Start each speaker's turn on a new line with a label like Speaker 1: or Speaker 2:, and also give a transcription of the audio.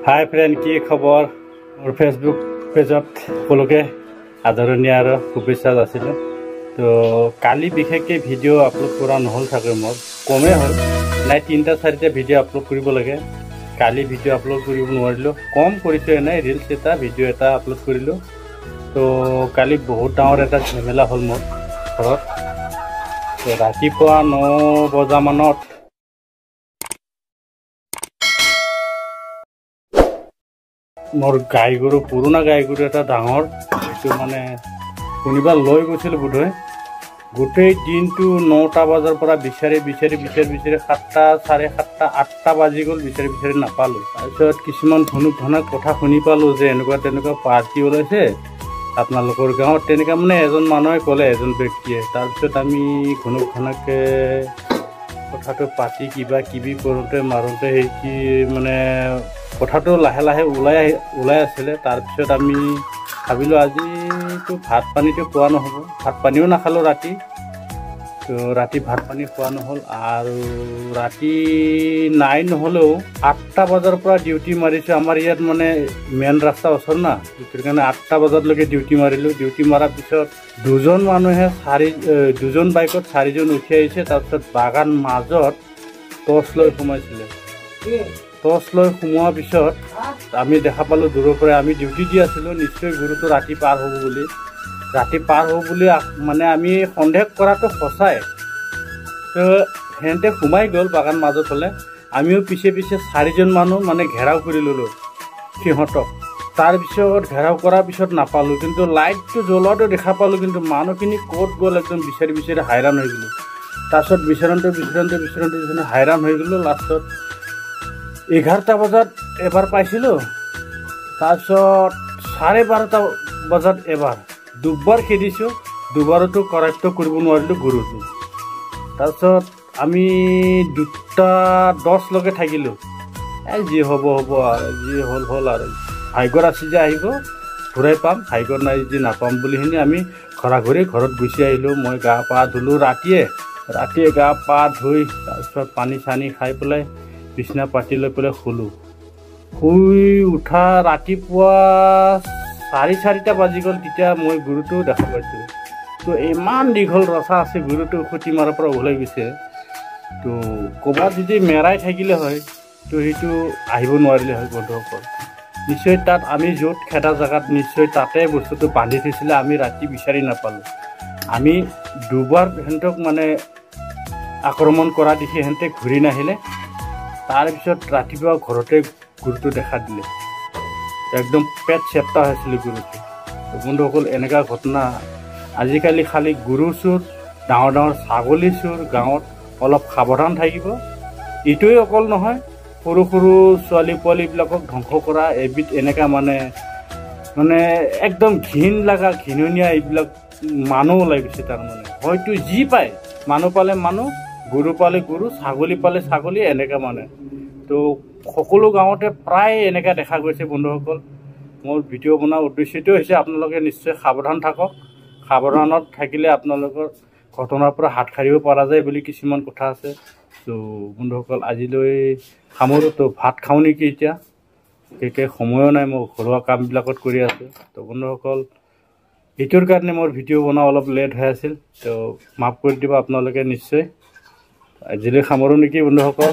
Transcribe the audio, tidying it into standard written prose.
Speaker 1: Hi friend की खबर मोर Facebook पेजत সকলোকে আদৰণীয় আৰু শুভেচ্ছা যাচিলোঁ। তো কালি বিশেষকৈ ভিডিঅ' আপলোড কৰা নহ'ল চাগে, মোৰ কমেই হ'ল নাই 3-4টা ভিডিঅ' আপলোড কৰিব লাগে। কালি ভিডিঅ' আপলোড কৰিব নোৱাৰিলোঁ, কম কৰিছোঁ, এনেই ৰিলছ এটা ভিডিঅ' এটা আপলোড কৰিলোঁ। তো কালি বহুত ডাঙৰ এটা ঝামেলা হ'ল মোৰ ঘৰত। তো ৰাতিপুৱা 9 বজামানত মোৰ গাই গৰু, পুৰণা গাই গৰু এটা ডাঙৰ, এইটো মানে কোনোবা লৈ গৈছিল বোধহয়। গোটেই দিনটো 9টা বজাৰ পৰা বিচাৰি 7টা, 7:30, 8টা বাজি গ'ল, বিচাৰি নাপালোঁ। তাৰপিছত কিছুমান ধনক কথা শুনি পালোঁ যে এনেকুৱা তেনেকুৱা পাৰ্টি ওলাইছে আপোনালোকৰ গাঁৱত, তেনেকুৱা মানে এজন মানুহে ক'লে, এজন ব্যক্তিয়ে। তাৰপিছত আমি ঘনকৈ কথাটো পাতি কিবা কিবি কৰোঁতে মাৰোঁতে সেই মানে কথাটো লাহে লাহে ওলাই আছিলে। তাৰপিছত আমি ভাবিলোঁ আজিতো ভাত পানীটো খোৱা নহ'ব, ভাত পানীও নাখালোঁ ৰাতি। তো ৰাতি ভাত পানী খোৱা নহ'ল, আৰু ৰাতি 9 নহ'লেও 8টা বজাৰ পৰা ডিউটি মাৰিছোঁ। আমাৰ ইয়াত মানে মেইন ৰাস্তা ওচৰত না, সেইটো কাৰণে 8টা বজালৈকে ডিউটি মাৰিলোঁ। ডিউটি মৰাৰ পিছত দুজন মানুহে দুজন বাইকত 4জন উঠি আহিছে। তাৰপিছত বাগান মাজত টৰ্চ লৈ সোমাইছিলে। টৰ্চ লৈ সোমোৱাৰ পিছত আমি দেখা পালোঁ দূৰৰ পৰা, আমি ডিউটি দি আছিলোঁ, নিশ্চয় গৰুটো ৰাতি পাৰ হ'ব বুলি মানে আমি সন্দেহ কৰাটো সঁচাই। তো সিহঁতে সোমাই গ'ল বাগান মাজত হ'লে, আমিও পিছে 4জন মানুহ মানে ঘেৰাও কৰি ল'লোঁ সিহঁতক। তাৰপিছত ঘেৰাও কৰাৰ পিছত নাপালোঁ, কিন্তু লাইটটো জ্বলোৱাটো দেখা পালোঁ, কিন্তু মানুহখিনি ক'ত গ'ল একদম বিচাৰি হাইৰাণ হৈ গ'লোঁ। তাৰপিছত বিচাৰোঁতে হাইৰাণ হৈ গ'লোঁ। লাষ্টত 11টা বজাত এবাৰ পাইছিলোঁ, তাৰপিছত 12:30 বজাত এবাৰ, দুবাৰ খেদিছোঁ, দুবাৰতো কাৰেক্ট কৰিব নোৱাৰিলোঁ গৰুটো। তাৰপিছত আমি 2:10লৈকে থাকিলোঁ। যি হ'ব আৰু, যি হ'ল আৰু, ভাগ্যত আছে যে আহিব ঘূৰাই পাম, ভাগ্যত নাই যি নাপাম বুলি আমি ঘৰত গুচি আহিলোঁ। মই গা পা ধুলোঁ ৰাতিয়ে গা পা ধুই, তাৰপিছত পানী চানী খাই পেলাই বিছনা পাতি লৈ পেলাই শুই উঠা ৰাতিপুৱা 4:30 বাজি গ'ল। তেতিয়া মই গৰুটো দেখা পাইছোঁ। তো ইমান দীঘল ৰচা আছে, গৰুটো খুটি মাৰাৰ পৰা ওলাই গৈছে। তো ক'ৰবাত যদি মেৰাই থাকিলে হয় তো সেইটো আহিব নোৱাৰিলে হয় বন্ধুসকল। নিশ্চয় তাত আমি য'ত খেদা জেগাত নিশ্চয় তাতে বস্তুটো বান্ধি থৈছিলে, আমি ৰাতি বিচাৰি নাপালোঁ। আমি দুবাৰ সিহঁতক মানে আক্ৰমণ কৰা দেখি সিহঁতে ঘূৰি নাহিলে। তাৰপিছত ৰাতিপুৱা ঘৰতে গৰুটো দেখা দিলে, একদম পেট চেপ্টা হৈছিলে গৰুটো। বন্ধুসকল, এনেকুৱা ঘটনা আজিকালি খালি গৰু চোৰ, ডাঙৰ ছাগলী চোৰ, গাঁৱত অলপ সাৱধান থাকিব। এইটোৱে অকল নহয়, সৰু ছোৱালীবিলাকক ধ্বংস কৰা এবিধ এনেকুৱা মানে একদম ঘিননীয়া এইবিলাক মানুহ ওলাই গৈছে। তাৰমানে হয়তো যি পায়, মানুহ পালে মানুহ, গৰু পালে গৰু, ছাগলী পালে ছাগলী, এনেকুৱা মানে। তো সকলো গাঁৱতে প্ৰায় এনেকুৱা দেখা গৈছে বন্ধুসকল। মোৰ ভিডিঅ' বনোৱাৰ উদ্দেশ্যটো হৈছে আপোনালোকে নিশ্চয় সাৱধান থাকক। সাৱধানত থাকিলে আপোনালোকৰ ঘটনাৰ পৰা হাত সাৰিব পৰা যায় বুলি কিছুমান কথা আছে। তো বন্ধুসকল, আজিলৈ সামৰোঁ। তো ভাত খাওঁ নেকি এতিয়া, সময়ো নাই, মই ঘৰুৱা কামবিলাকত কৰি আছোঁ। তো বন্ধুসকল, এইটোৰ কাৰণে মোৰ ভিডিঅ' বনোৱা অলপ লেট হৈ আছিল, তো মাফ কৰি দিব আপোনালোকে নিশ্চয়। আজিলৈ সামৰোঁ নেকি বন্ধুসকল।